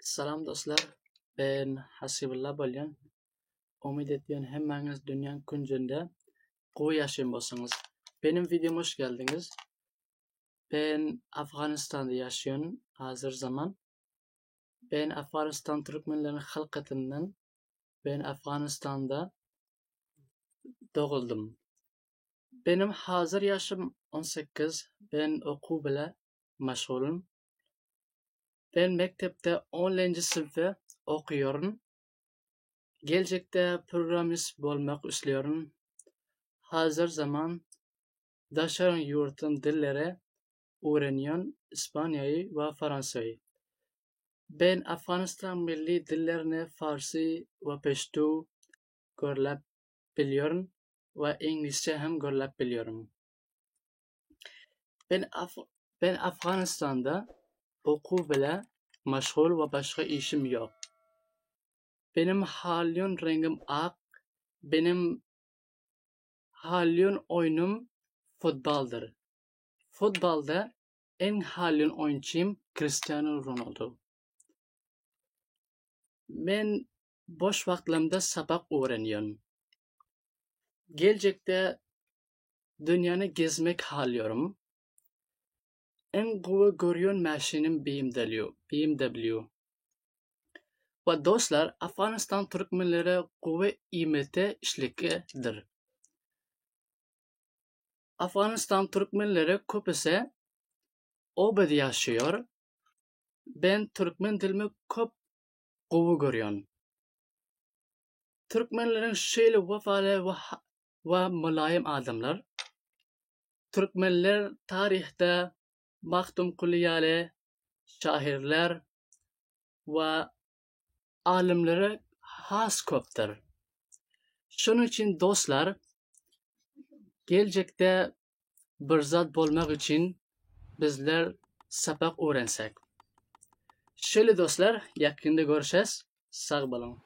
Selam dostlar, ben Hasibullah Balyan. Umid ediyorum hemmeniz dünyanın küncünde kuyu yaşayın bolsanız. Benim videoma hoş geldiniz. Ben Afganistan'da yaşıyorum hazır zaman. Ben Afganistan Türkmenlerin halkatından, ben Afganistan'da doğuldum. Benim hazır yaşım 18, ben oku bile meşgulüm. Ben mektepte 10. sınıfı okuyorum. Gelecekte programist olmak istiyorum. Hazır zaman dışarı yurtun dilleri öğreniyorum, İspanya'yı ve Fransa'yı. Ben Afganistan milli dillerini Farsi ve Peştu görülüp biliyorum ve İngilizce hem görülüp biliyorum. Ben Afganistan'da oku bile meşgul ve başka işim yok. Benim halyon rengim ak, benim halyon oyunum futboldur. Futbolda en halyon oyuncum Cristiano Ronaldo. Ben boş vaktimde sabah öğreniyorum. Gelecekte dünyanı gezmek halıyorum. En kuvvet görüyon maşinim BMW. Ve dostlar, Afganistan Türkmenleri kuvvet imeti işlikidir. Afganistan Türkmenleri köpese obada yaşıyor. Ben Türkmen dilimi köp kuvvet görüyorum. Türkmenlerin şöyle vefalı ve mülayim adamlar. Türkmenler tarihte Maktum Kulliyali şairler ve alimleri has köptür. Şunun için dostlar, gelecekte bir zat olmak için bizler sabah öğrensek. Şöyle dostlar, yakında görüşeceğiz. Sağ olun.